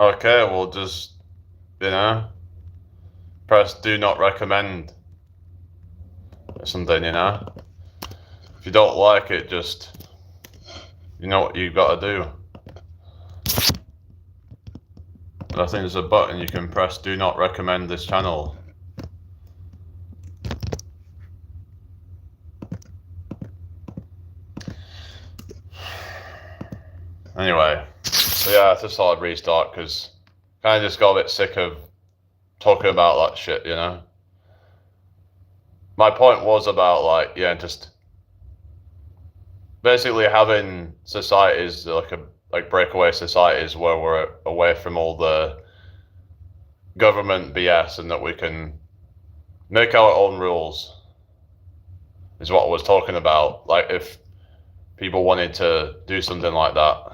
Okay, well just, press do not recommend or something, If you don't like it, just, you know what you've got to do. I think there's a button you can press do not recommend this channel. Anyway, so yeah, I just thought I'd restart because kind of just got a bit sick of talking about that shit, My point was about just basically having societies like breakaway societies where we're away from all the government BS and that we can make our own rules is what I was talking about. Like if people wanted to do something like that.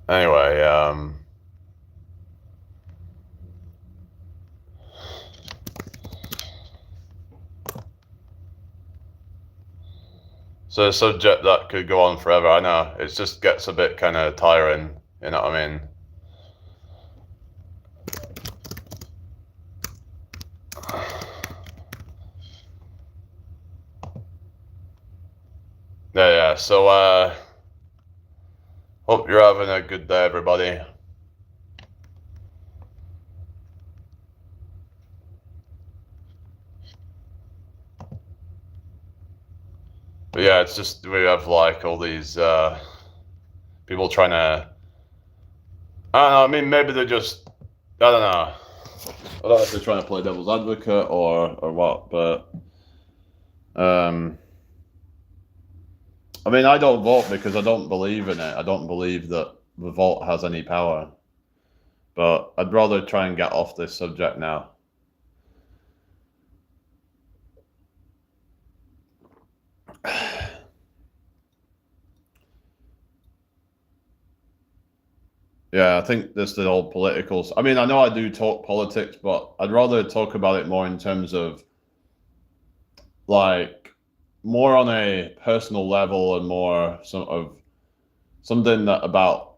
Anyway, so a subject that could go on forever, I know. It just gets a bit kind of tiring, you know what I mean? Yeah, so, hope you're having a good day, everybody. But yeah, it's just, we have like all these, people trying to, I don't know, I mean, maybe they're just, I don't know. I don't know if they're trying to play devil's advocate or what, but, I mean, I don't vote because I don't believe in it. I don't believe that the vote has any power. But I'd rather try and get off this subject now. Yeah, I think there's the whole political. I mean, I know I do talk politics, but I'd rather talk about it more in terms of like more on a personal level and more sort of something that about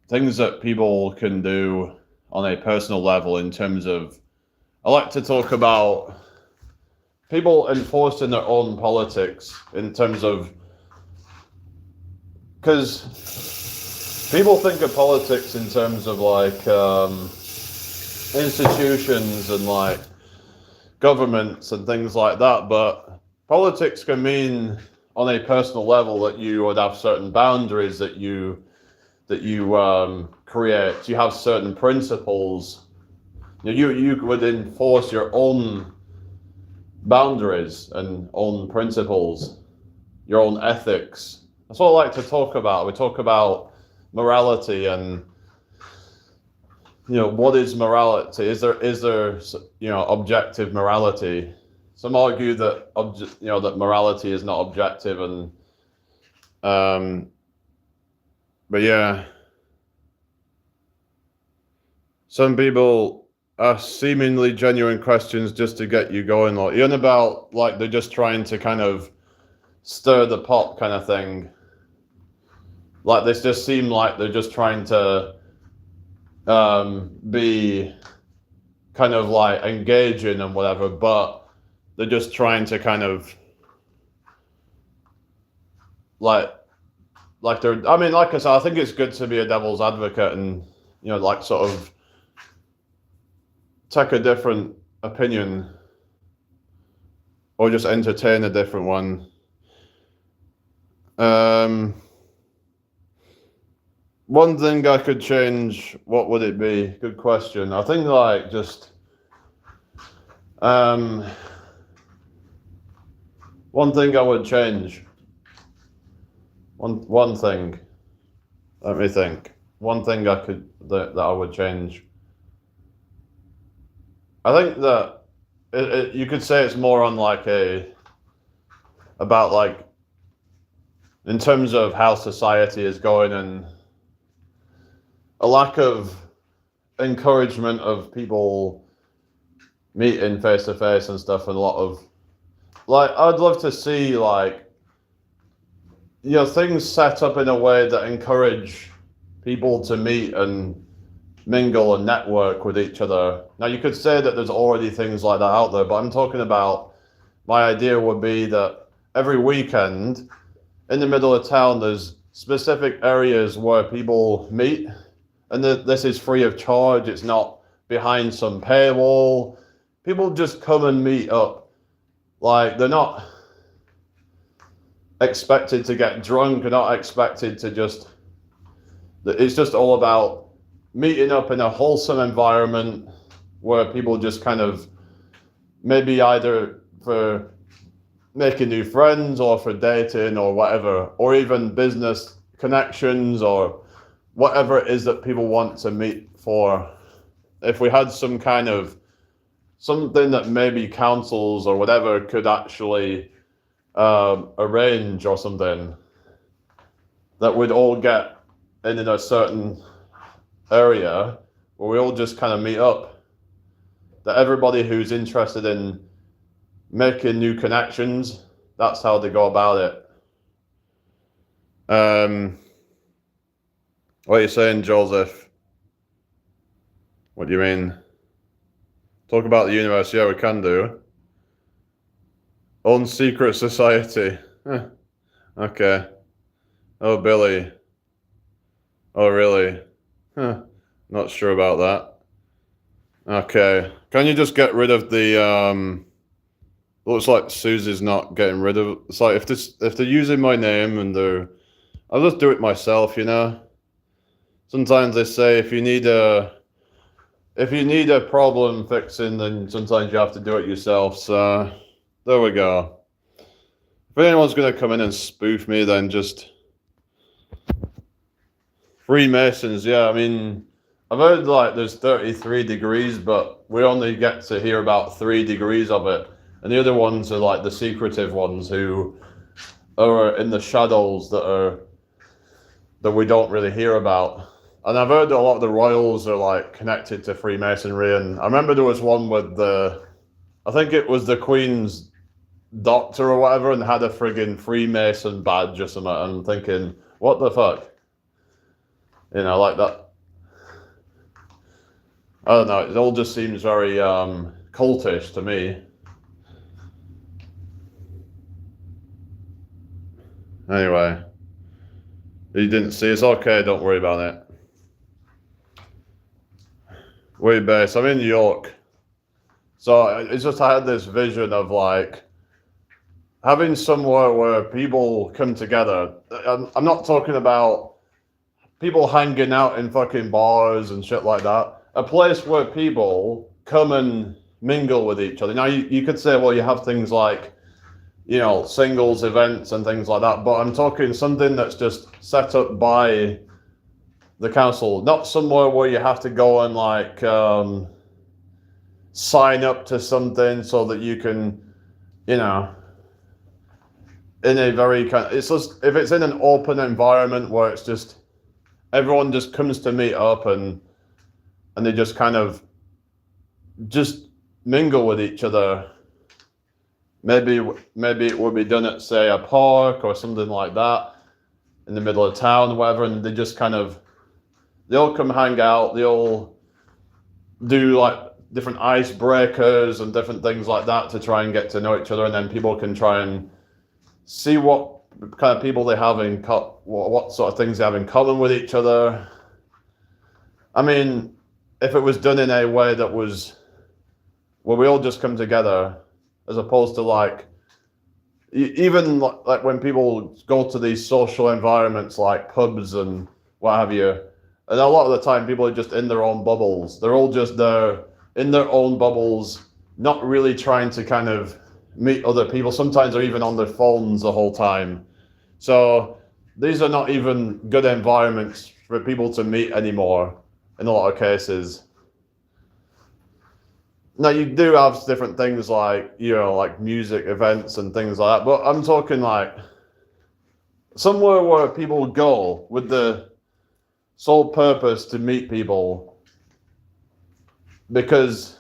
things that people can do on a personal level in terms of, I like to talk about people enforcing their own politics in terms of, because people think of politics in terms of like institutions and like governments and things like that, but politics can mean on a personal level that you would have certain boundaries that you create. You have certain principles. You would enforce your own boundaries and own principles, your own ethics. That's what I like to talk about. We talk about morality and what is morality? Is there objective morality? Some argue that that morality is not objective, and but yeah, some people ask seemingly genuine questions just to get you going, like even about like they're just trying to kind of stir the pot kind of thing. Like this just seem like they're just trying to be kind of like engaging and whatever, but they're just trying to kind of like they're, I mean, like I said, I think it's good to be a devil's advocate and like sort of take a different opinion or just entertain a different one. One thing I could change, what would it be? Good question. I think like just one thing I would change. One thing. Let me think. One thing that I would change. I think that you could say it's more on like about like in terms of how society is going and a lack of encouragement of people meeting face to face and stuff, and a lot of like I'd love to see like things set up in a way that encourage people to meet and mingle and network with each other. Now you could say that there's already things like that out there, but I'm talking about my idea would be that every weekend in the middle of town there's specific areas where people meet, and this is free of charge. It's not behind some paywall. People just come and meet up. Like, they're not expected to get drunk, they're not expected to just, it's just all about meeting up in a wholesome environment where people just kind of maybe either for making new friends or for dating or whatever, or even business connections or whatever it is that people want to meet for. If we had some kind of something that maybe councils or whatever could actually arrange or something, that we'd all get in a certain area where we all just kind of meet up, that everybody who's interested in making new connections, that's how they go about it. What are you saying, Joseph? What do you mean? Talk about the universe. Yeah, we can do. Own secret society. Okay. Oh, Billy. Oh, really? Not sure about that. Okay. Can you just get rid of the looks like Susie's not getting rid of. It's like if they're using my name and I'll just do it myself, Sometimes they say if you need a problem fixing, then sometimes you have to do it yourself. So there we go. If anyone's gonna come in and spoof me, then just Freemasons. Yeah, I mean, I've heard like there's 33 degrees, but we only get to hear about 3 degrees of it. And the other ones are like the secretive ones who are in the shadows that we don't really hear about. And I've heard a lot of the royals are like connected to Freemasonry. And I remember there was one with I think it was the Queen's doctor or whatever, and had a friggin' Freemason badge or something. I'm thinking, what the fuck? Like that. I don't know. It all just seems very cultish to me. Anyway, you didn't see. It's okay. Don't worry about it. Where base? I'm in New York. So it's just I had this vision of like having somewhere where people come together. I'm not talking about people hanging out in fucking bars and shit like that. A place where people come and mingle with each other. Now you could say, well, you have things like, singles events and things like that, but I'm talking something that's just set up by the council, not somewhere where you have to go and like sign up to something so that you can, in a very it's just, if it's in an open environment where it's just everyone just comes to meet up and they just kind of just mingle with each other. Maybe it would be done at, say, a park or something like that in the middle of town or whatever, and they just kind of, they all come hang out, they all do like different icebreakers and different things like that to try and get to know each other, and then people can try and see what kind of people they have what sort of things they have in common with each other. I mean, if it was done in a way that was where we all just come together, as opposed to like, even like when people go to these social environments like pubs and what have you, and a lot of the time people are just in their own bubbles. They're all just there in their own bubbles, not really trying to kind of meet other people. Sometimes they're even on their phones the whole time. So these are not even good environments for people to meet anymore in a lot of cases. Now you do have different things like, like music events and things like that, but I'm talking like somewhere where people go with sole purpose to meet people, because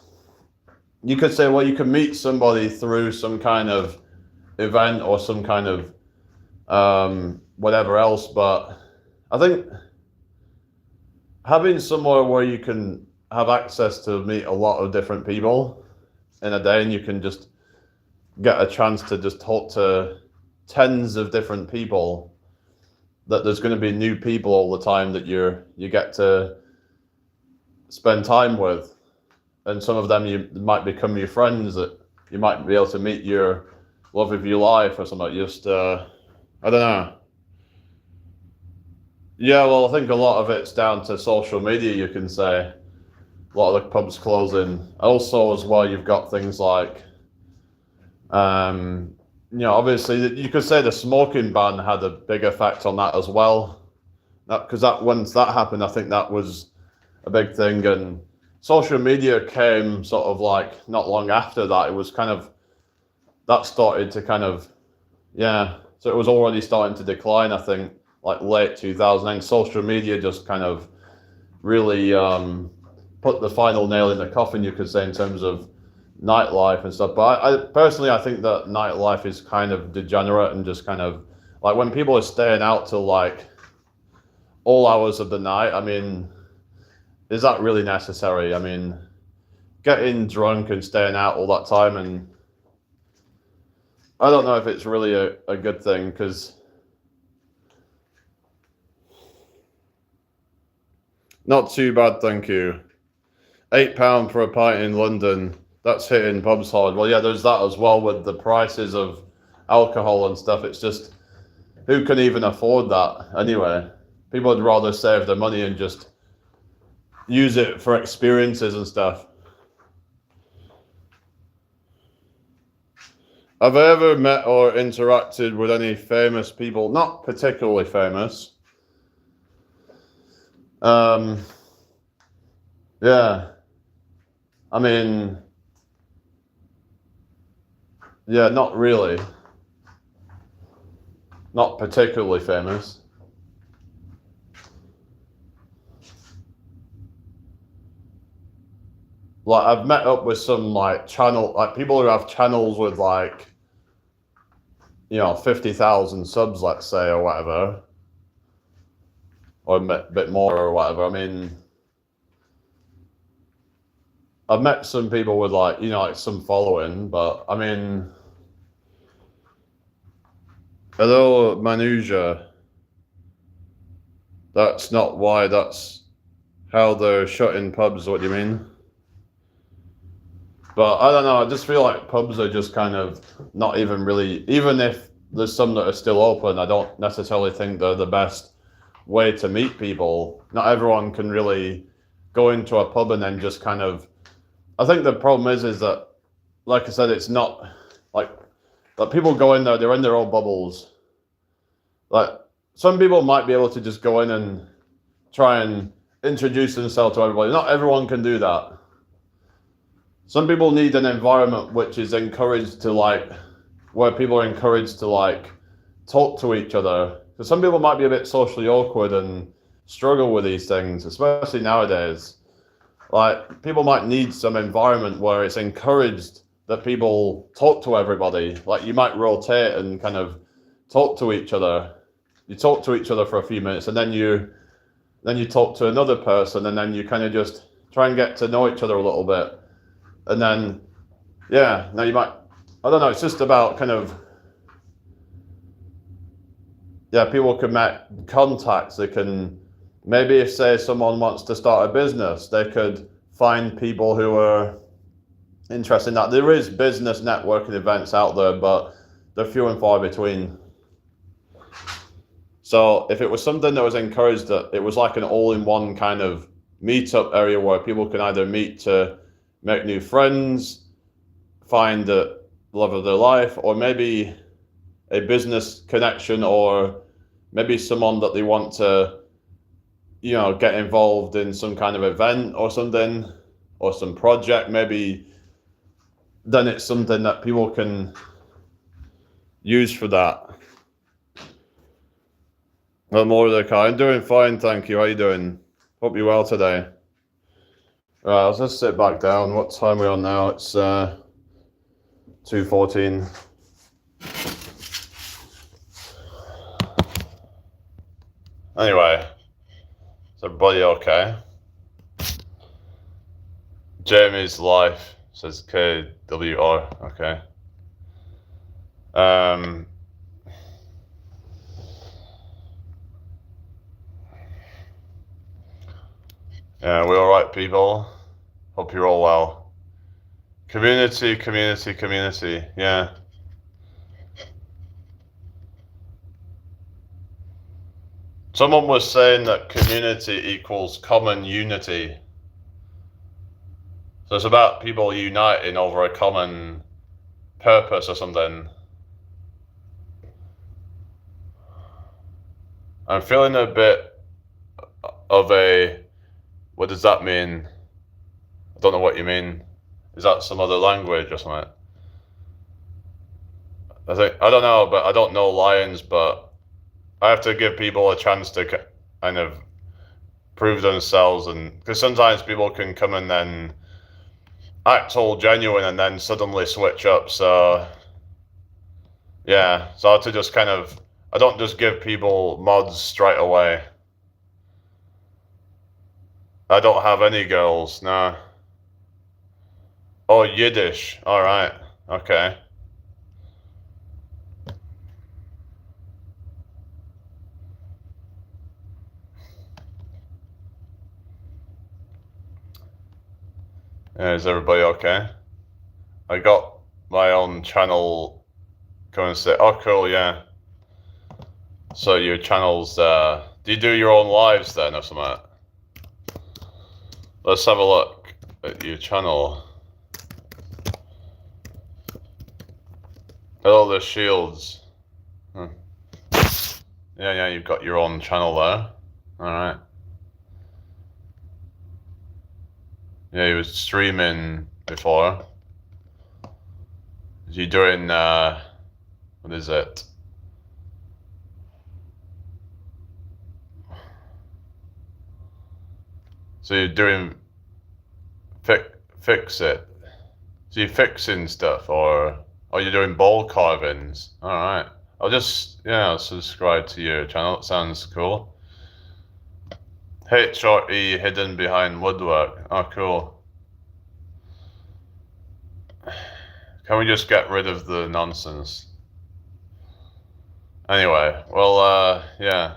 you could say, well, you can meet somebody through some kind of event or some kind of whatever else, but I think having somewhere where you can have access to meet a lot of different people in a day, and you can just get a chance to just talk to tens of different people, that there's going to be new people all the time that you get to spend time with, and some of them you might become your friends, that you might be able to meet your love of your life or something. Just I don't know. Yeah, well, I think a lot of it's down to social media, you can say. A lot of the pubs closing. Also, as well, you've got things like, obviously, you could say the smoking ban had a big effect on that as well. Because once that happened, I think that was a big thing. And social media came sort of like not long after that. It was kind of, that started to kind of, yeah. So it was already starting to decline, I think, like late 2009. Social media just kind of really put the final nail in the coffin, you could say, in terms of nightlife and stuff. But I personally, I think that nightlife is kind of degenerate, and just kind of like when people are staying out till like all hours of the night. I mean, is that really necessary? I mean, getting drunk and staying out all that time, and I don't know if it's really a good thing, because not too bad, thank you. £8 for a pint in London. That's hitting pubs hard. Well, yeah, there's that as well with the prices of alcohol and stuff. It's just, who can even afford that anyway? People would rather save their money and just use it for experiences and stuff. Have I ever met or interacted with any famous people? Not particularly famous. Yeah. I mean, yeah, not really. Not particularly famous. Like, I've met up with some like people who have channels with like, 50,000 subs, let's say, or whatever, or a bit more or whatever. I mean, I've met some people with like, like some following, but I mean, hello, Manuja. That's not why, that's how they're shutting pubs. What do you mean? But I don't know, I just feel like pubs are just kind of not even really, even if there's some that are still open, I don't necessarily think they're the best way to meet people. Not everyone can really go into a pub and then just kind of, I think the problem is that, like I said, it's not like people go in there, they're in their own bubbles. Like, some people might be able to just go in and try and introduce themselves to everybody. Not everyone can do that. Some people need an environment which is encouraged to like, where people are encouraged to like talk to each other. Because some people might be a bit socially awkward and struggle with these things, especially nowadays. Like, people might need some environment where it's encouraged that people talk to everybody. Like, you might rotate and kind of talk to each other. You talk to each other for a few minutes, and then you talk to another person, and then you kind of just try and get to know each other a little bit. And then, yeah, now you might, I don't know, it's just about kind of, yeah, people can make contacts. They can, maybe if, say, someone wants to start a business, they could find people who are interested in that. There is business networking events out there, but they're few and far between. So if it was something that was encouraged, that it was like an all-in-one kind of meetup area where people can either meet to make new friends, find the love of their life, or maybe a business connection, or maybe someone that they want to, get involved in some kind of event or something, or some project, maybe, then it's something that people can use for that. Well, Mordecai, I'm doing fine, thank you. How you doing? Hope you're well today. Right, I'll just sit back down. What time are we on now? It's 2:14. Anyway, is everybody okay? Jamie's life says KWR. Okay. Yeah, we all right, people? Hope you're all well. Community, community, community. Yeah. Someone was saying that community equals common unity. So it's about people uniting over a common purpose or something. I'm feeling a bit of a, what does that mean? I don't know what you mean. Is that some other language or something? I don't know, but I don't know lions, but I have to give people a chance to kind of prove themselves, and because sometimes people can come and then act all genuine and then suddenly switch up. So yeah, so I have to just kind of, I don't just give people mods straight away. I don't have any girls, no. Oh, Yiddish. All right. Okay. Is everybody okay? I got my own channel. Come and say, oh, cool, yeah. So your channel's, do you do your own lives then or something? Let's have a look at your channel. Hello, the Shields. Yeah, you've got your own channel there. Alright. Yeah, you was streaming before. You doing, what is it? So you're doing, fix it. So you're fixing stuff, or you're doing ball carvings. Alright. I'll subscribe to your channel. It sounds cool. HRE hidden behind woodwork. Oh, cool. Can we just get rid of the nonsense? Anyway, well, yeah.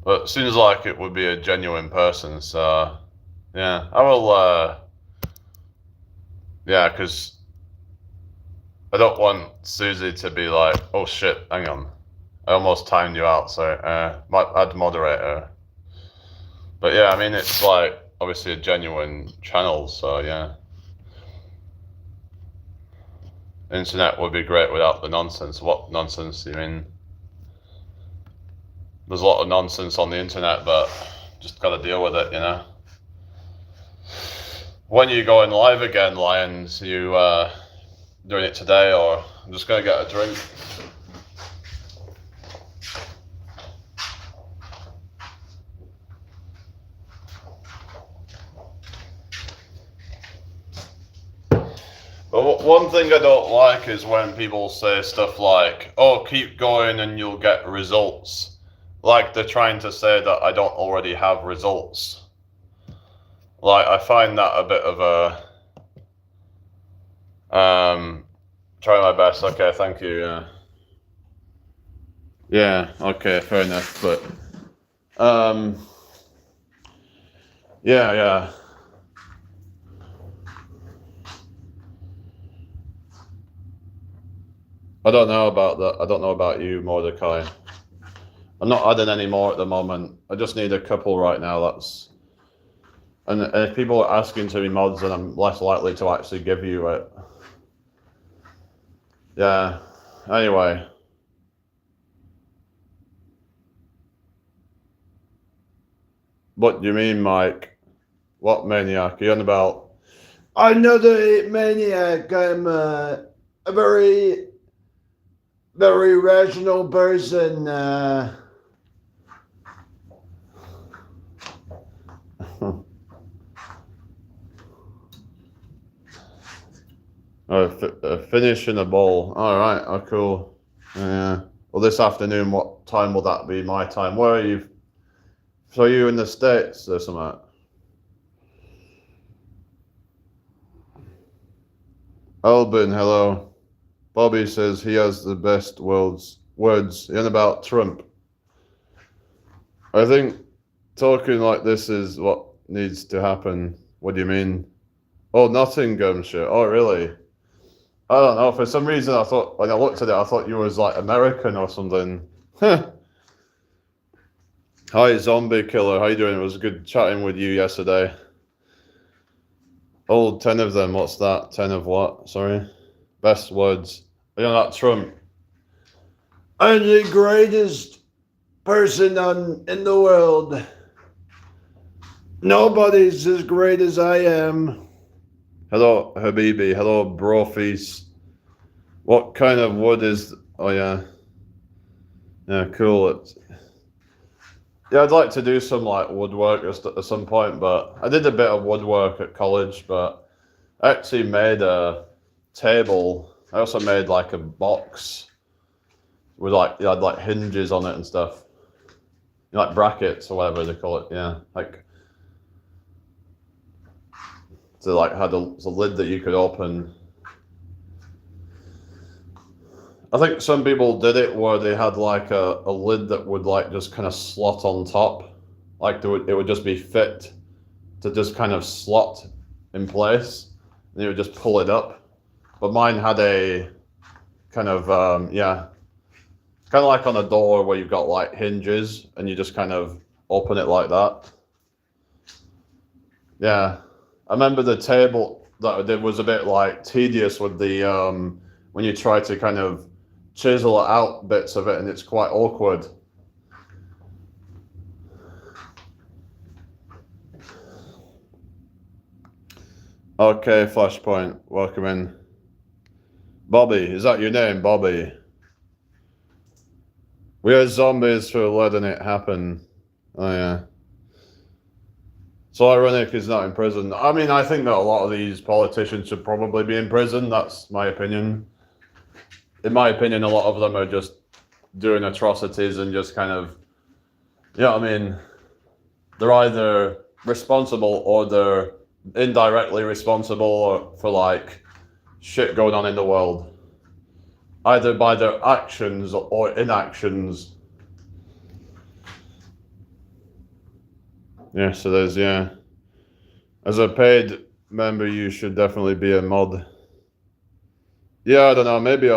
But it seems like it would be a genuine person, so yeah, I will, yeah, because I don't want Susie to be like, oh shit, hang on. I almost timed you out, so add moderator. But yeah, I mean, it's like obviously a genuine channel, so yeah. Internet would be great without the nonsense. What nonsense? You mean? There's a lot of nonsense on the internet, but just gotta deal with it, you know? When are you going live again, Lions? You doing it today, or I'm just gonna get a drink? But one thing I don't like is when people say stuff like, oh, keep going and you'll get results. Like they're trying to say that I don't already have results. Like, I find that a bit of a, try my best. Okay, thank you, yeah. Yeah, okay, fair enough, but, yeah. I don't know about that. I don't know about you, Mordecai. I'm not adding any more at the moment. I just need a couple right now. And if people are asking to be mods, then I'm less likely to actually give you it. Yeah. Anyway. What do you mean, Mike? What maniac? Are you on about? Another maniac. a very, very rational person. Finishing a ball. All right. Oh, cool. Yeah. Well, this afternoon, what time will that be? My time. Where are you? So you in the States or something? Albin, hello. Bobby says he has the best words in about Trump. I think talking like this is what needs to happen. What do you mean? Oh, Nottinghamshire. Oh, really? I don't know. For some reason, I thought when I looked at it, I thought you was like American or something. Hi, Zombie Killer. How you doing? It was good chatting with you yesterday. Oh, 10 of them. What's that? 10 of what? Sorry. Best words. You know that Trump. I'm the greatest person in the world. Nobody's as great as I am. Hello, Habibi. Hello, Brofis. What kind of wood is... Oh, yeah. Yeah, cool. Yeah, I'd like to do some like woodwork at some point, but I did a bit of woodwork at college, but I actually made a table. I also made like a box with like, had like hinges on it and stuff. Like brackets or whatever they call it, yeah. Like, so like had a lid that you could open. I think some people did it where they had like a lid that would like just kind of slot on top. Like it would just be fit to just kind of slot in place. And you would just pull it up. But mine had a kind of, yeah, kind of like on a door where you've got like hinges and you just kind of open it like that. Yeah. I remember the table that I did was a bit like tedious with the, when you try to kind of chisel out bits of it and it's quite awkward. Okay, Flashpoint, welcome in. Bobby, is that your name, Bobby? We are zombies for letting it happen. Oh yeah. So ironic he's not in prison. I mean, I think that a lot of these politicians should probably be in prison. That's my opinion. In my opinion, a lot of them are just doing atrocities and just kind of, yeah, I mean, they're either responsible or they're indirectly responsible for like shit going on in the world, either by their actions or inactions. Yeah, so there's, yeah. As a paid member, you should definitely be a mod. Yeah, I don't know. Maybe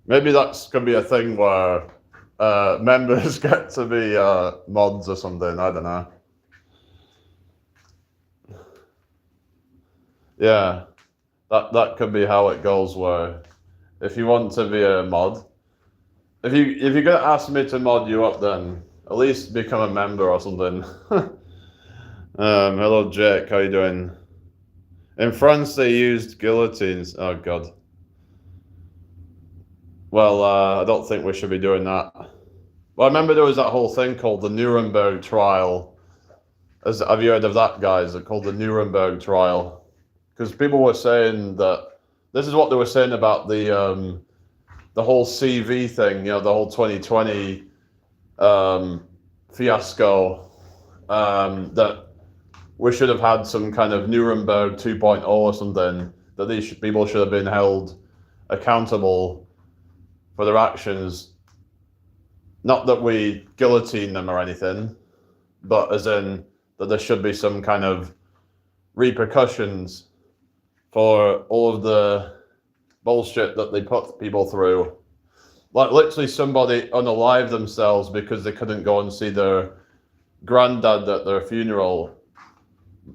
maybe that's gonna be a thing where members get to be mods or something. I don't know. Yeah, that could be how it goes. Where if you want to be a mod, if you're gonna ask me to mod you up, then at least become a member or something. Hello, Jake. How you doing? In France, they used guillotines. Oh God. Well, I don't think we should be doing that. Well, I remember there was that whole thing called the Nuremberg trial. Have you heard of that, guys? It's called the Nuremberg trial. Because people were saying that this is what they were saying about the whole CV thing. You know, the whole 2020 fiasco. That we should have had some kind of Nuremberg 2.0 or something. That these people should have been held accountable for their actions. Not that we guillotine them or anything, but as in that there should be some kind of repercussions for all of the bullshit that they put people through. Like literally somebody unalive themselves because they couldn't go and see their granddad at their funeral.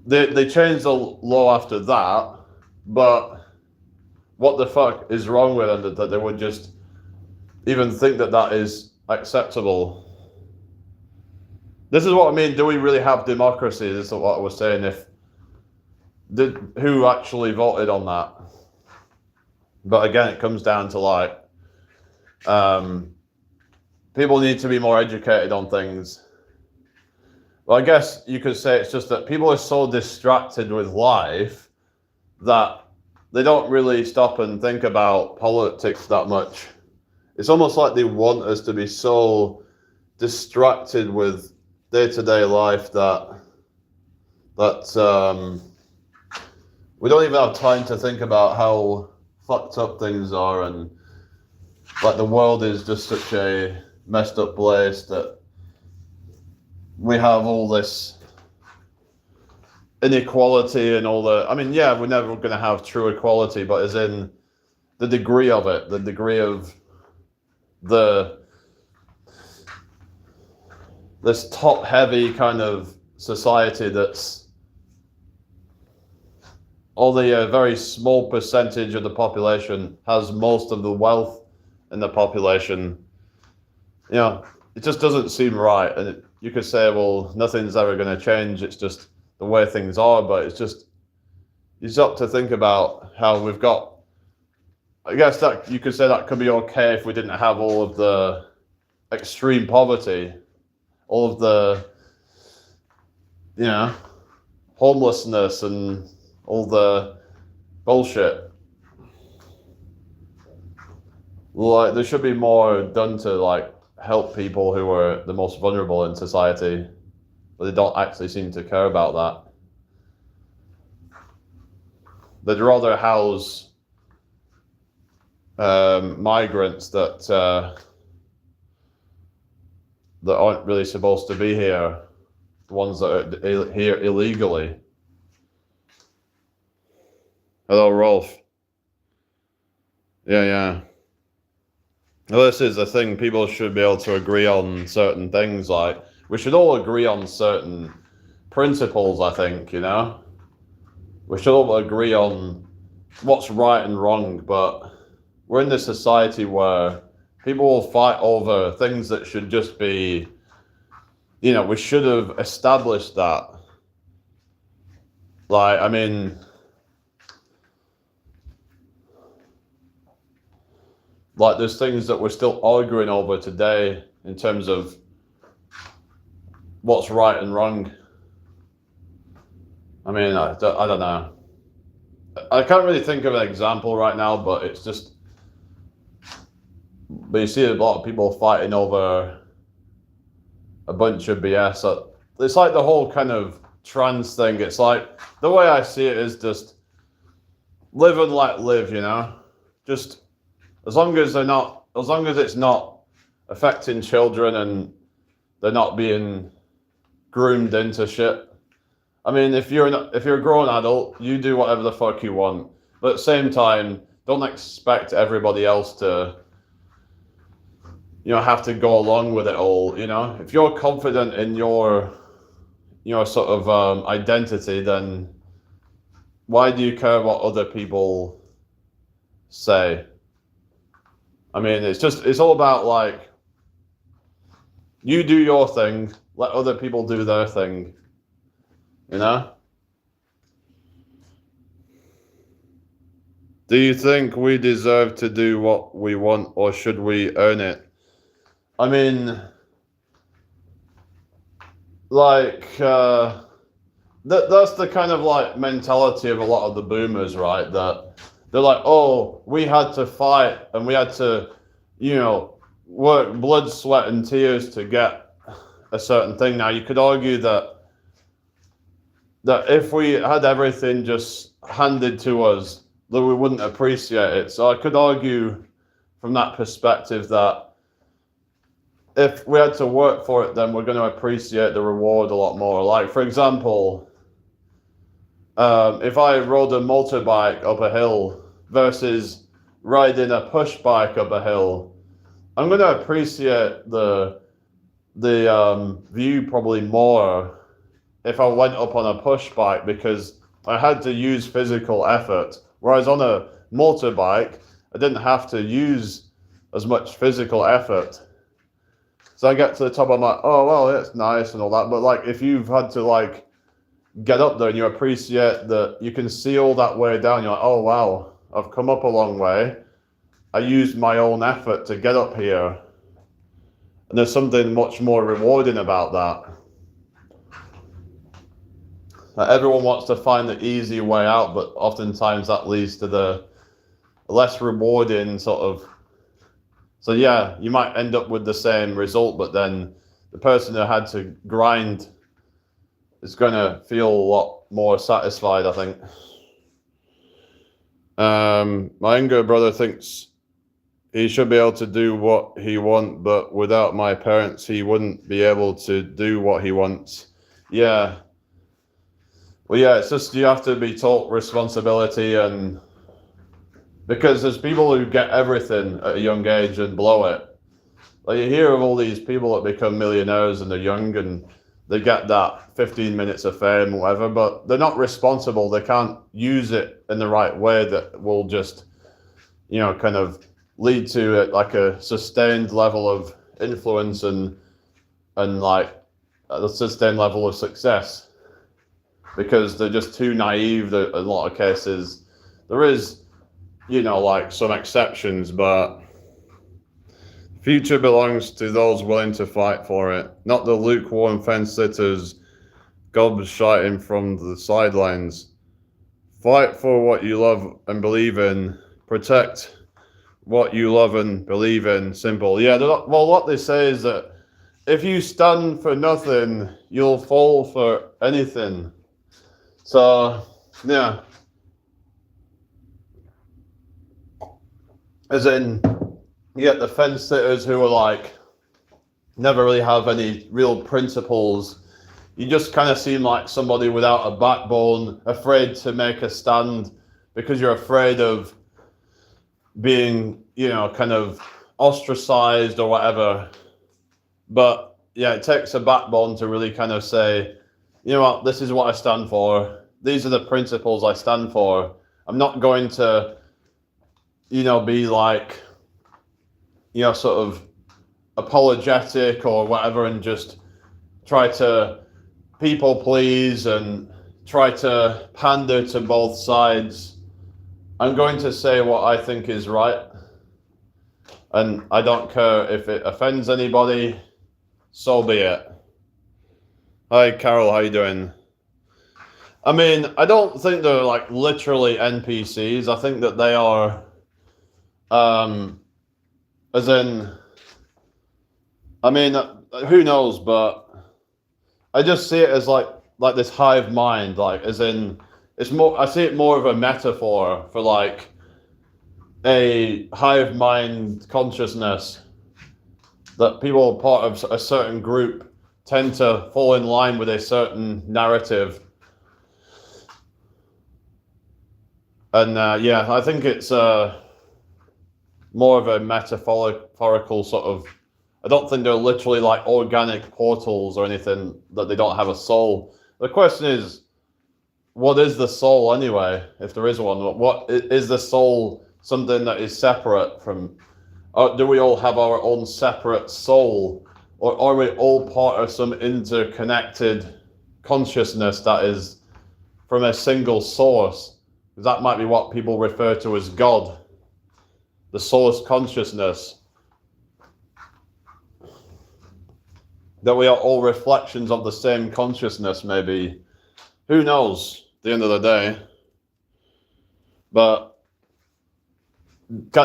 They changed the law after that, but what the fuck is wrong with them that they would just even think that that is acceptable? This is what I mean. Do we really have democracy? This is what I was saying. Who actually voted on that? But again, it comes down to like people need to be more educated on things. Well, I guess you could say it's just that people are so distracted with life that they don't really stop and think about politics that much. It's almost like they want us to be so distracted with day-to-day life that we don't even have time to think about how fucked up things are, and like the world is just such a messed up place that we have all this inequality and all the, I mean, yeah, we're never going to have true equality, but as in the degree of it, the degree of this top heavy kind of society that's only a very small percentage of the population has most of the wealth in the population. You know, it just doesn't seem right. And you could say, well, nothing's ever going to change. It's just the way things are. But it's just, you stop to think about how we've got, I guess that you could say that could be okay if we didn't have all of the extreme poverty, all of the, you know, homelessness and all the bullshit. Like, there should be more done to like help people who are the most vulnerable in society, but they don't actually seem to care about that. They'd rather house migrants that aren't really supposed to be here, the ones that are here illegally. Hello, Rolf. Yeah. Well, this is the thing. People should be able to agree on certain things. Like, we should all agree on certain principles, I think, you know? We should all agree on what's right and wrong, but we're in this society where people will fight over things that should just be, you know, we should have established that. Like, I mean, like, there's things that we're still arguing over today in terms of what's right and wrong. I mean, I don't know. I can't really think of an example right now, but it's just, but you see a lot of people fighting over a bunch of BS. It's like the whole kind of trans thing. It's like, the way I see it is just live and let live, you know? Just as long as it's not affecting children and they're not being groomed into shit. I mean, if you're a grown adult, you do whatever the fuck you want. But at the same time, don't expect everybody else to, you know, have to go along with it all, you know? If you're confident in your sort of identity, then why do you care what other people say? I mean, it's all about, like, you do your thing, let other people do their thing, you know? Do you think we deserve to do what we want, or should we earn it? I mean, like, that's the kind of, like, mentality of a lot of the boomers, right? That they're like, oh, we had to fight and we had to, you know, work blood, sweat, and tears to get a certain thing. Now, you could argue that if we had everything just handed to us, that we wouldn't appreciate it. So I could argue from that perspective that if we had to work for it, then we're going to appreciate the reward a lot more. Like, for example, if I rode a motorbike up a hill versus riding a push bike up a hill, I'm going to appreciate the view probably more if I went up on a push bike, because I had to use physical effort. Whereas on a motorbike, I didn't have to use as much physical effort. So I get to the top, I'm like, oh, well, it's nice and all that. But like, if you've had to like get up there and you appreciate that you can see all that way down, you're like, oh, wow, I've come up a long way. I used my own effort to get up here. And there's something much more rewarding about that. Everyone wants to find the easy way out, but oftentimes that leads to the less rewarding sort of. So yeah, you might end up with the same result, but then the person who had to grind is going to feel a lot more satisfied, I think. My younger brother thinks he should be able to do what he wants, but without my parents, he wouldn't be able to do what he wants. Yeah. Well, yeah, it's just you have to be taught responsibility, and because there's people who get everything at a young age and blow it. Like you hear of all these people that become millionaires and they're young and they get that 15 minutes of fame, whatever, but they're not responsible. They can't use it in the right way that will just, kind of lead to like a sustained level of influence and like a sustained level of success, because they're just too naive. In a lot of cases, there is, like some exceptions, but future belongs to those willing to fight for it, not the lukewarm fence sitters gobshotting from the sidelines. Fight for what you love and believe in. Protect what you love and believe in. Simple. Yeah, well, what they say is that if you stand for nothing, you'll fall for anything. So, yeah. As in, you get the fence sitters who are like, never really have any real principles. You just kind of seem like somebody without a backbone, afraid to make a stand because you're afraid of being, kind of ostracized or whatever. But yeah, it takes a backbone to really kind of say, you know what, this is what I stand for. These are the principles I stand for. I'm not going to, be like, sort of apologetic or whatever and just try to people please and try to pander to both sides. I'm going to say what I think is right, and I don't care if it offends anybody, so be it. Hi Carol, how you doing? I mean, I don't think they're like literally NPCs. I think that they are as in, I mean, who knows, but I just see it as like this hive mind, like as in, it's more, I see it more of a metaphor for like a hive mind consciousness, that people part of a certain group tend to fall in line with a certain narrative. And yeah, I think it's more of a metaphorical sort of, I don't think they're literally like organic portals or anything, that they don't have a soul. The question is, what is the soul anyway, if there is one? What is the soul? Something that is separate from, or do we all have our own separate soul? Or are we all part of some interconnected consciousness that is from a single source? That might be what people refer to as God. The source consciousness, that we are all reflections of the same consciousness, maybe. Who knows, at the end of the day. But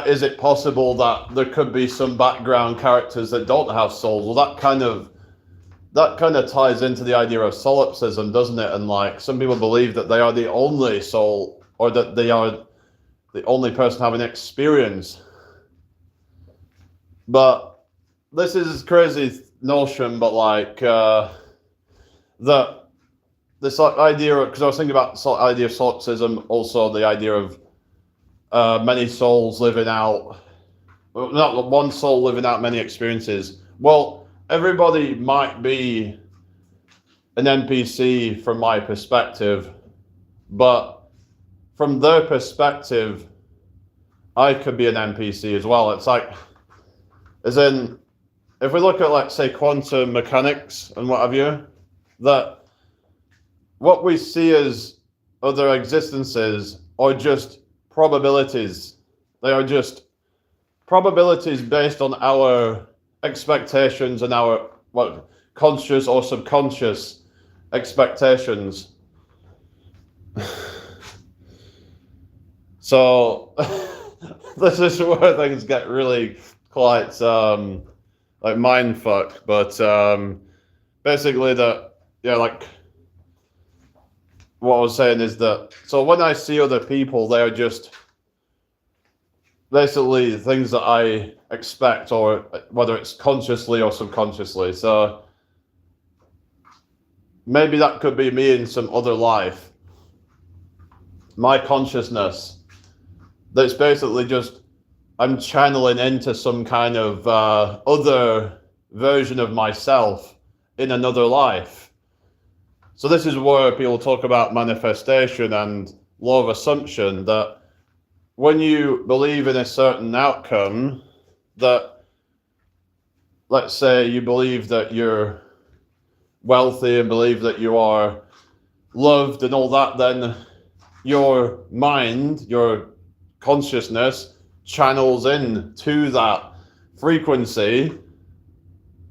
is it possible that there could be some background characters that don't have souls? Well, that kind of ties into the idea of solipsism, doesn't it? And like, some people believe that they are the only soul, or that they are the only person having experience. But this is crazy notion, but like this idea, because I was thinking about the idea of solipsism, also the idea of many souls living out, not one soul living out many experiences. Well, everybody might be an NPC from my perspective, but from their perspective, I could be an NPC as well. It's like, as in, if we look at, like, say, quantum mechanics and what have you, that what we see as other existences are just probabilities. They are just probabilities based on our expectations and our conscious or subconscious expectations. So this is where things get really quite like mind fuck. But basically, like what I was saying is that, so when I see other people, they are just basically things that I expect, or whether it's consciously or subconsciously. So maybe that could be me in some other life. My consciousness, that's basically just, I'm channeling into some kind of other version of myself in another life. So this is where people talk about manifestation and law of assumption, that when you believe in a certain outcome, that, let's say you believe that you're wealthy and believe that you are loved and all that, then your mind, your consciousness channels in to that frequency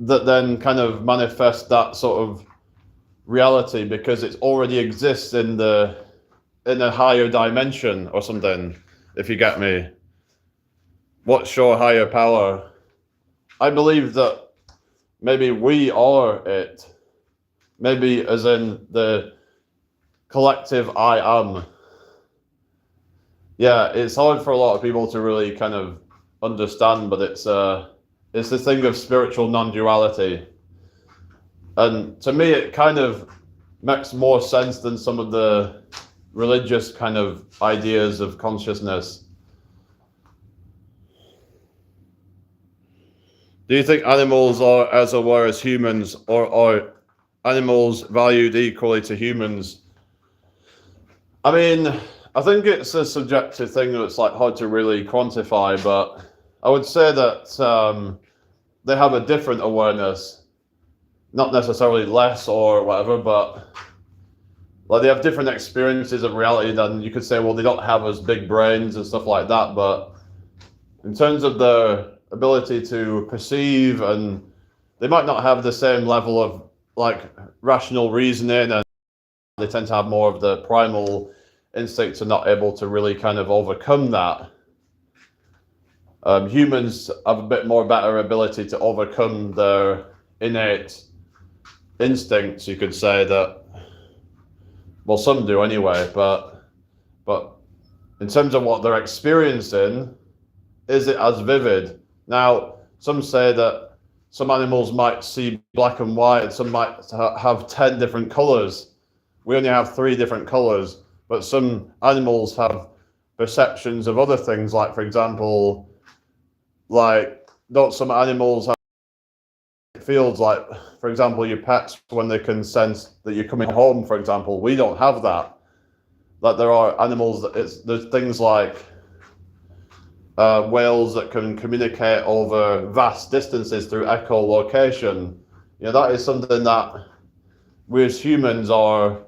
that then kind of manifests that sort of reality, because it already exists in a higher dimension or something, if you get me. What's your higher power? I believe that maybe we are it. Maybe as in the collective I am. Yeah, it's hard for a lot of people to really kind of understand, but it's this thing of spiritual non-duality. And to me, it kind of makes more sense than some of the religious kind of ideas of consciousness. Do you think animals are as aware as humans, or are animals valued equally to humans? I mean, I think it's a subjective thing that's like hard to really quantify, but I would say that they have a different awareness, not necessarily less or whatever, but like they have different experiences of reality than, you could say, well, they don't have as big brains and stuff like that, but in terms of their ability to perceive, and they might not have the same level of like rational reasoning, and they tend to have more of the primal instincts are not able to really kind of overcome that. Humans have a bit more better ability to overcome their innate instincts, you could say, that, well, some do anyway, but in terms of what they're experiencing, is it as vivid? Now, some say that some animals might see black and white, and some might have 10 different colors. We only have 3 different colors. But some animals have perceptions of other things, like, for example, like, don't some animals have fields, like, for example, your pets, when they can sense that you're coming home, for example, we don't have that. Like, there are animals there's things like whales that can communicate over vast distances through echolocation. You know, that is something that we as humans are,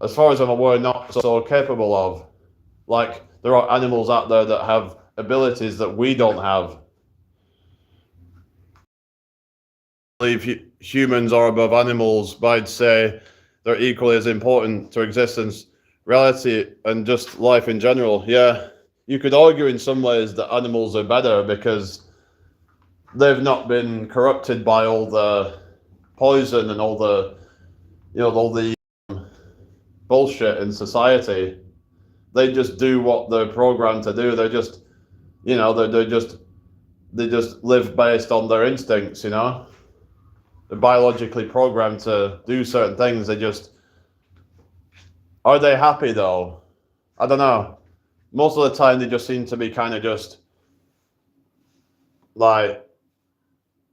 as far as I'm aware, not so capable of. Like, there are animals out there that have abilities that we don't have. I believe humans are above animals, but I'd say they're equally as important to existence, reality, and just life in general. Yeah, you could argue in some ways that animals are better because they've not been corrupted by all the poison and all the, all the bullshit in society. They just do what they're programmed to do. They're just, they just live based on their instincts. They're biologically programmed to do certain things. Are they happy though? I don't know. Most of the time they just seem to be kind of just like,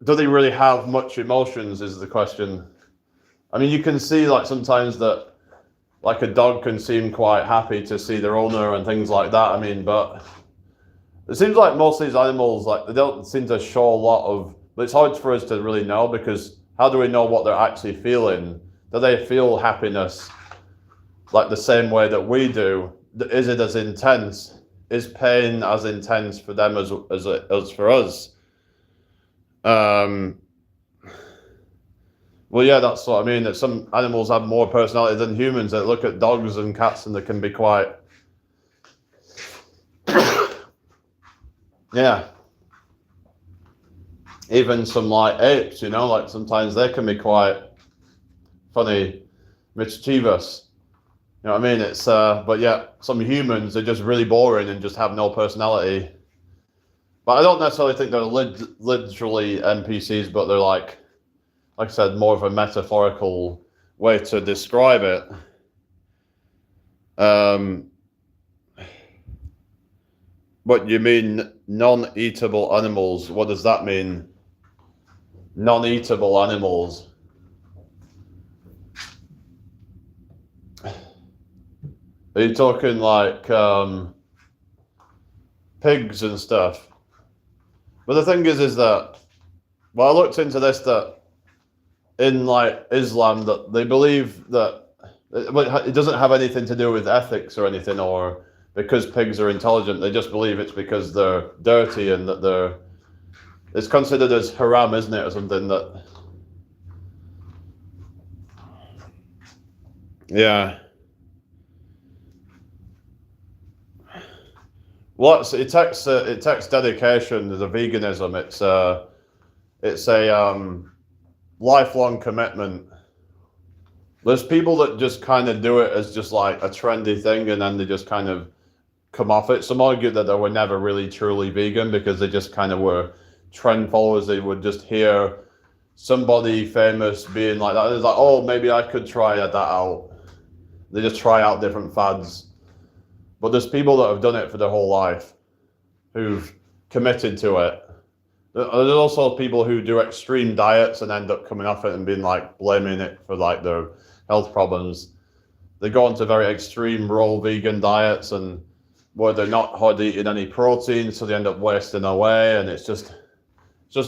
do they really have much emotions is the question. I mean, you can see like sometimes that like a dog can seem quite happy to see their owner and things like that. I mean, but it seems like most of these animals, like, they don't seem to show a lot of, but it's hard for us to really know, because how do we know what they're actually feeling? Do they feel happiness like the same way that we do? Is it as intense? is pain as intense for them as for us? Well, yeah, that's what I mean. That some animals have more personality than humans. That look at dogs and cats, and they can be quite, yeah. Even some like apes, like sometimes they can be quite funny, mischievous. You know what I mean? It's but yeah, some humans are just really boring and just have no personality. But I don't necessarily think they're literally NPCs, but they're like I said, more of a metaphorical way to describe it. What you mean, non-eatable animals? What does that mean? Non-eatable animals. Are you talking like pigs and stuff? But the thing is that, well, I looked into this, that in like Islam, that they believe that it doesn't have anything to do with ethics or anything, or because pigs are intelligent. They just believe it's because they're dirty and that it's considered as haram, isn't it, or something that. Yeah. Well, it takes dedication. There's a veganism. It's a lifelong commitment. There's people that just kind of do it as just like a trendy thing, and then they just kind of come off it. Some argue that they were never really truly vegan because they just kind of were trend followers. They would just hear somebody famous being like that. It's like, oh, maybe I could try that out. They just try out different fads. But there's people that have done it for their whole life, who've committed to it. There's also people who do extreme diets and end up coming off it and being like blaming it for like their health problems. They go into very extreme raw vegan diets and where they're not hardly eating any protein, so they end up wasting away, and it's just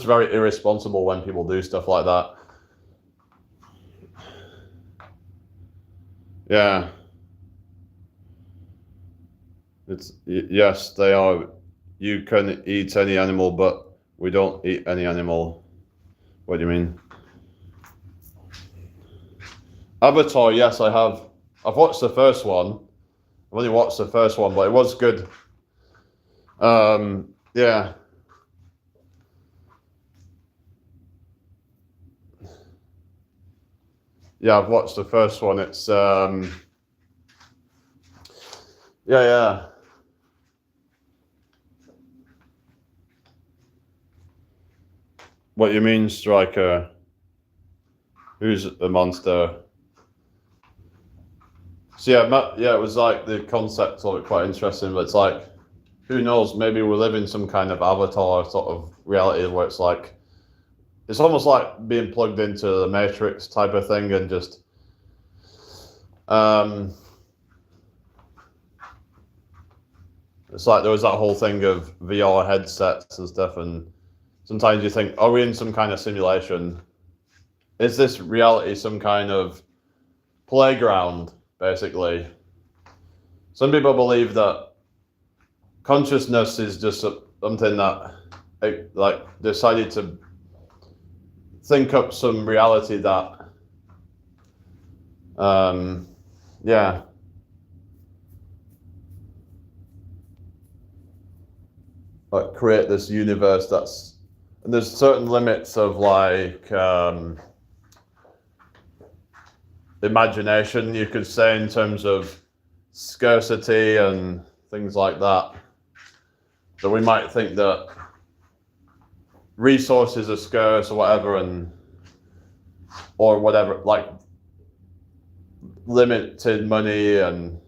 very irresponsible when people do stuff like that. Yeah. Yes, they are. You can eat any animal, but we don't eat any animal. What do you mean? Avatar, yes, I have. I've watched the first one. I've only watched the first one, but it was good. Yeah. Yeah, I've watched the first one. It's yeah. What you mean, Striker? Who's the monster? So yeah, it was like the concept of it quite interesting, but it's like, who knows? Maybe we live in some kind of avatar sort of reality where it's like, it's almost like being plugged into the Matrix type of thing, and just it's like there was that whole thing of VR headsets and stuff, and sometimes you think, are we in some kind of simulation? Is this reality some kind of playground, basically? Some people believe that consciousness is just something that like decided to think up some reality that yeah, like create this universe that's, and there's certain limits of like imagination, you could say, in terms of scarcity and things like that. So we might think that resources are scarce or whatever, or whatever, like limited money, and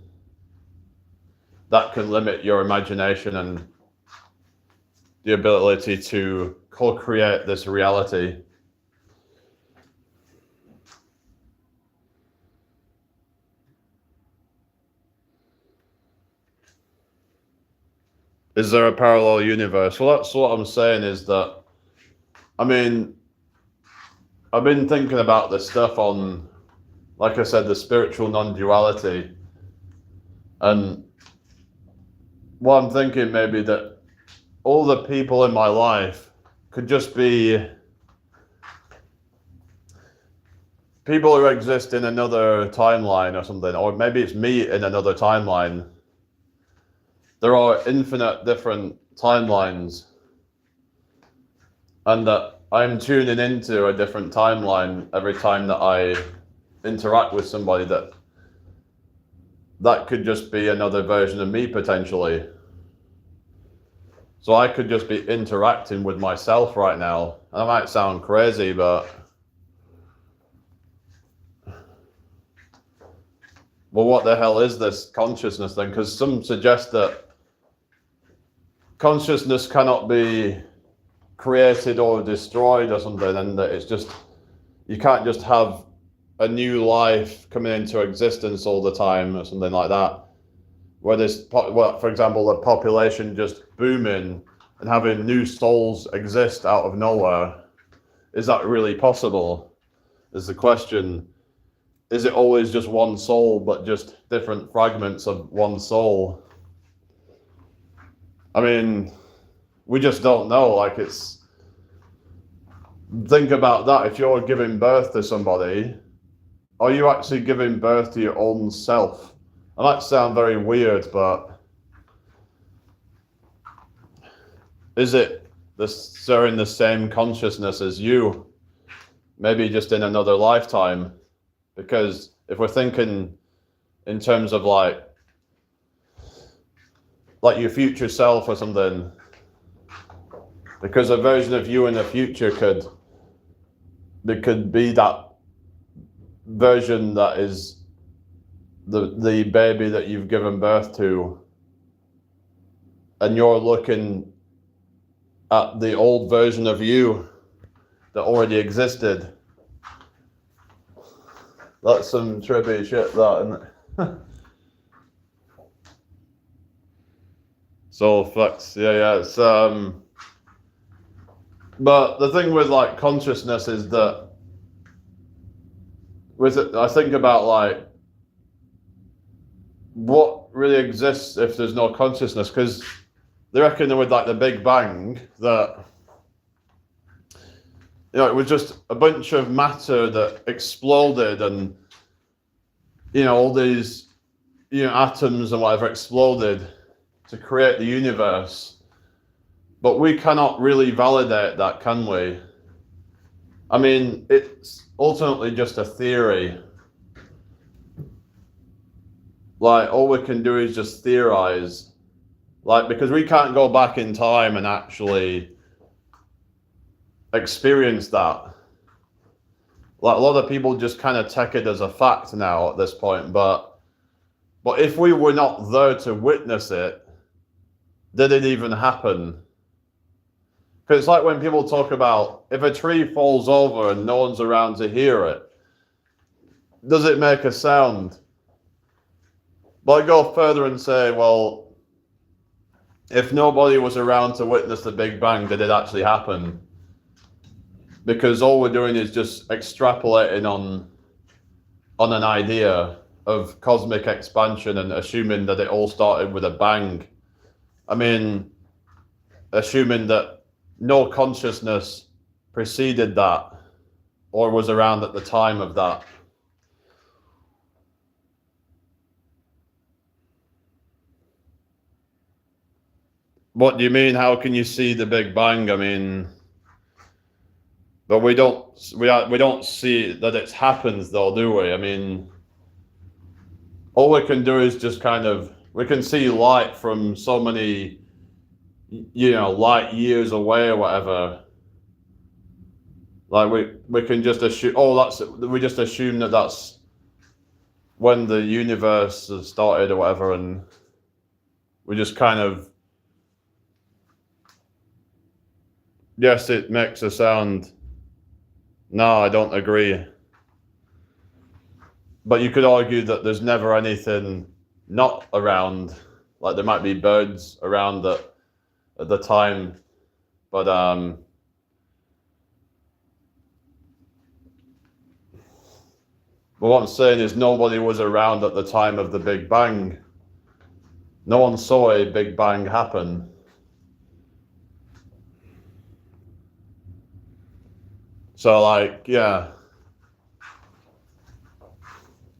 that can limit your imagination and the ability to co-create this reality. Is there a parallel universe? Well, that's what I'm saying, is that, I mean, I've been thinking about this stuff on, like I said, the spiritual non-duality, and Well, I'm thinking maybe that all the people in my life could just be people who exist in another timeline or something, or maybe it's me in another timeline. There are infinite different timelines, and that I'm tuning into a different timeline every time that I interact with somebody. That could just be another version of me potentially. So I could just be interacting with myself right now. And that might sound crazy, but well, what the hell is this consciousness thing? Because some suggest that consciousness cannot be created or destroyed or something, and that it's just, you can't just have a new life coming into existence all the time or something like that. Where there's, well, for example, the population just booming and having new souls exist out of nowhere. Is that really possible? Is the question. Is it always just one soul, but just different fragments of one soul? I mean, we just don't know. Like, it's, think about that. If you're giving birth to somebody, are you actually giving birth to your own self? That might sound very weird, but is it sharing the same consciousness as you? Maybe just in another lifetime. Because if we're thinking in terms of like your future self or something, because a version of you in the future could be that version that is the baby that you've given birth to, and you're looking at the old version of you that already existed. That's some trippy shit, that, isn't it? So flex, yeah, it's but the thing with like consciousness is that with it, I think about like what really exists if there's no consciousness, because they reckon that with like the Big Bang that, you know, it was just a bunch of matter that exploded, and you know, all these, you know, atoms and whatever exploded to create the universe. But we cannot really validate that, can we? I mean, it's ultimately just a theory. Like, all we can do is just theorize. Like, because we can't go back in time and actually experience that. Like, a lot of people just kind of take it as a fact now at this point, but if we were not there to witness it, did it even happen? Because it's like when people talk about if a tree falls over and no one's around to hear it, does it make a sound? But I go further and say, well, if nobody was around to witness the Big Bang, did it actually happen? Because all we're doing is just extrapolating on an idea of cosmic expansion and assuming that it all started with a bang. I mean, assuming that no consciousness preceded that or was around at the time of that. What do you mean? How can you see the Big Bang? I mean, but we don't see that it's happened though, do we? I mean, all we can do is just kind of, we can see light from so many, you know, light years away or whatever. Like we can just assume, we just assume that that's when the universe started or whatever, and we just kind of, yes, it makes a sound. No, I don't agree. But you could argue that there's never anything not around. Like there might be birds around at the time, but what I'm saying is nobody was around at the time of the Big Bang. no one saw a Big Bang happen. So like, yeah,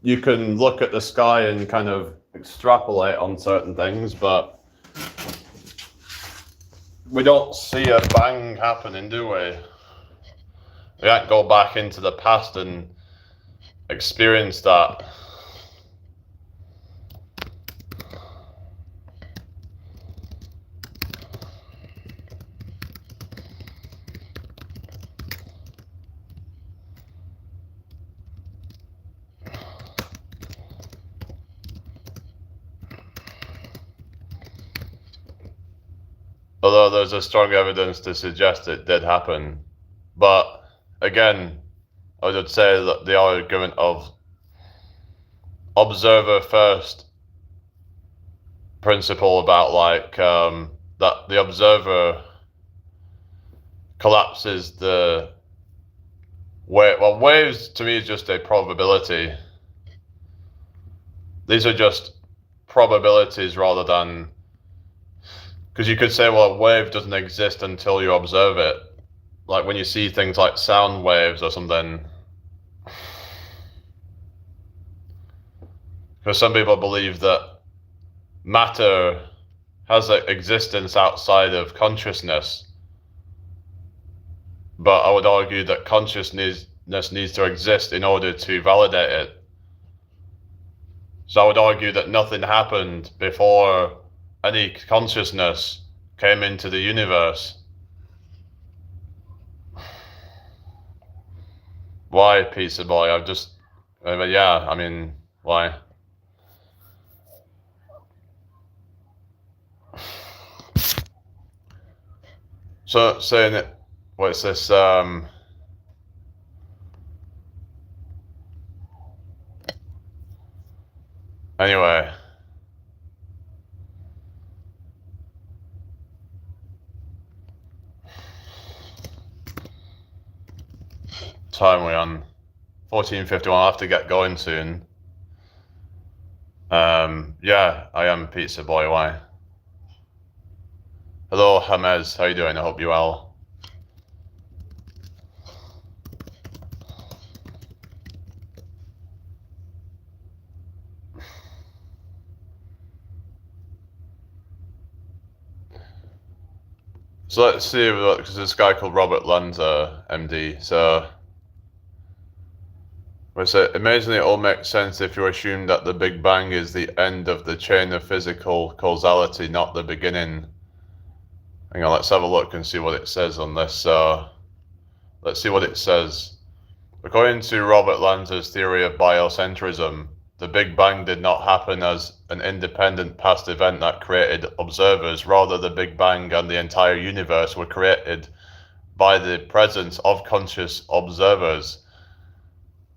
you can look at the sky and kind of extrapolate on certain things, but we don't see a bang happening, do we? We can't go back into the past and experience that. Although there's a strong evidence to suggest it did happen. But again, I would say that the argument of observer first principle about like that the observer collapses the wave. Well, waves to me is just a probability. These are just probabilities rather than, because you could say, well, a wave doesn't exist until you observe it. Like when you see things like sound waves or something. Because some people believe that matter has an existence outside of consciousness. But I would argue that consciousness needs to exist in order to validate it. So I would argue that nothing happened before any consciousness came into the universe. Why, pizza boy? I mean, why? So saying it, what's this? Anyway. Time we on? 14:51. I'll have to get going soon. Yeah, I am pizza boy. Why? Hello, Hamez. How you doing? I hope you're well. So let's see, because this guy called Robert Lanza, MD. So amazingly, it all makes sense if you assume that the Big Bang is the end of the chain of physical causality, not the beginning. Hang on, let's have a look and see what it says on this. Let's see what it says. According to Robert Lanza's theory of biocentrism, the Big Bang did not happen as an independent past event that created observers. Rather, the Big Bang and the entire universe were created by the presence of conscious observers.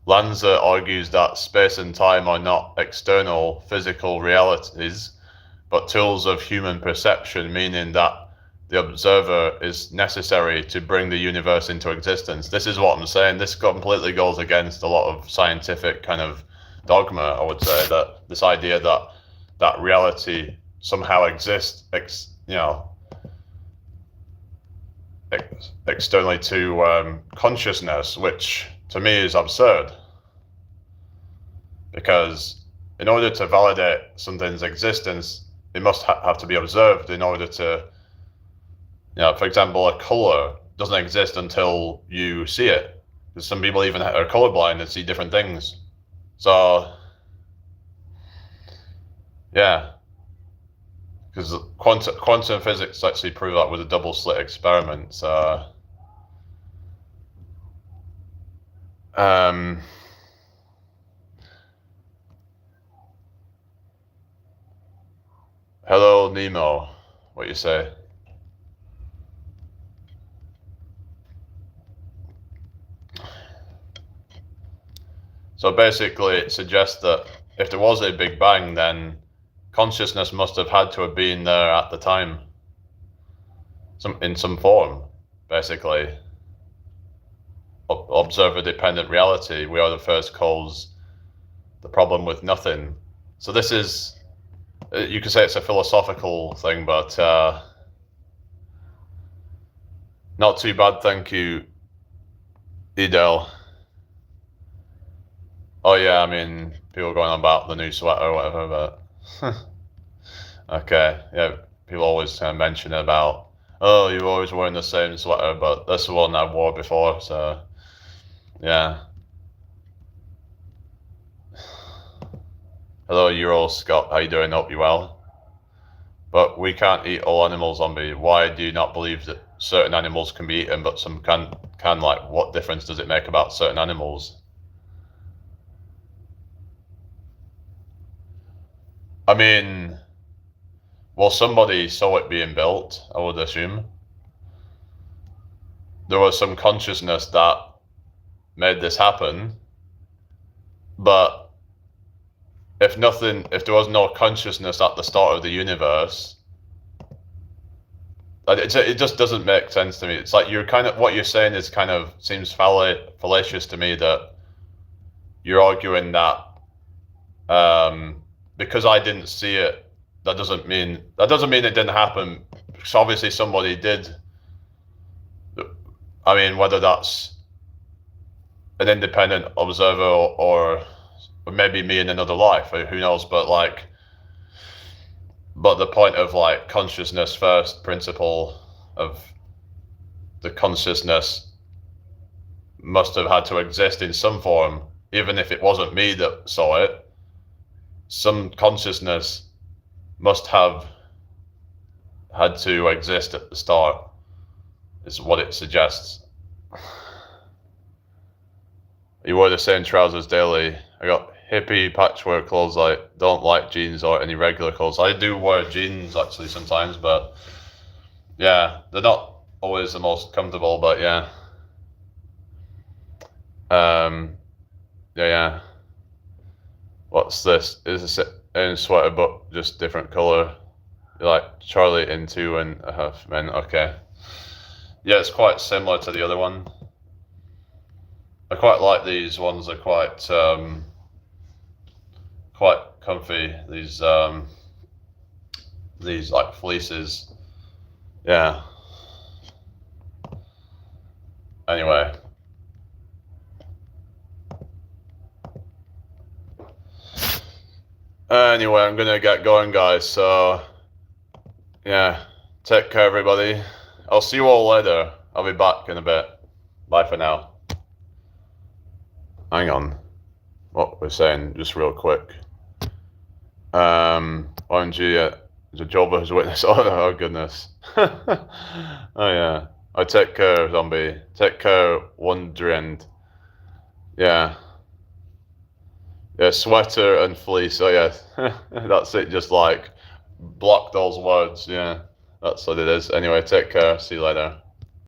Lanza argues that space and time are not external physical realities, but tools of human perception, meaning that the observer is necessary to bring the universe into existence. This is what I'm saying. This completely goes against a lot of scientific kind of dogma, I would say, that this idea that reality somehow exists, externally to consciousness, which to me is absurd. Because in order to validate something's existence, it must have to be observed in order to, for example, a color doesn't exist until you see it. Because some people even are colorblind and see different things. So, yeah. Because quantum physics actually proved that with a double slit experiment. So, hello, Nemo. What you say? So basically, it suggests that if there was a Big Bang, then consciousness must have had to have been there at the time, in some form, basically. Observer-dependent reality. We are the first cause the problem with nothing. So this is you could say it's a philosophical thing, but not too bad, thank you, Edel. Oh yeah, I mean, people going on about the new sweater or whatever, but okay, yeah, people always kind of mention about, oh, you're always wearing the same sweater, but that's the one I wore before, so yeah. Hello, Euro Scott, how you doing? Hope you well. But we can't eat all animals, zombie. Why do you not believe that certain animals can be eaten, but some can? Like, what difference does it make about certain animals? I mean, well, somebody saw it being built, I would assume. There was some consciousness that made this happen, but if there was no consciousness at the start of the universe, it just doesn't make sense to me. It's like what you're saying is kind of seems fallacious to me, that you're arguing that because I didn't see it, that doesn't mean it didn't happen. Because obviously somebody did. I mean, whether that's an independent observer or maybe me in another life, who knows? But the point of like consciousness first principle of the consciousness must have had to exist in some form, even if it wasn't me that saw it. Some consciousness must have had to exist at the start, is what it suggests. You wear the same trousers daily. I got hippie patchwork clothes. I don't like jeans or any regular clothes. I do wear jeans actually sometimes, but yeah, they're not always the most comfortable, but yeah. Yeah. What's this? Is this in sweater but just different color? You're like Charlie in 2.5 Men. Okay. Yeah, it's quite similar to the other one. I quite like these ones. They're quite comfy. These like fleeces. Yeah. Anyway. Anyway, I'm gonna get going, guys. So, yeah, take care, everybody. I'll see you all later. I'll be back in a bit. Bye for now. Hang on. What we're saying, just real quick. OMG, the Joba has witnessed. Oh goodness. Oh yeah. I take care, zombie. Take care, Wonderend. Yeah. Yeah, sweater and fleece. Oh yeah, that's it. Just like block those words. Yeah, that's what it is. Anyway, take care. See you later.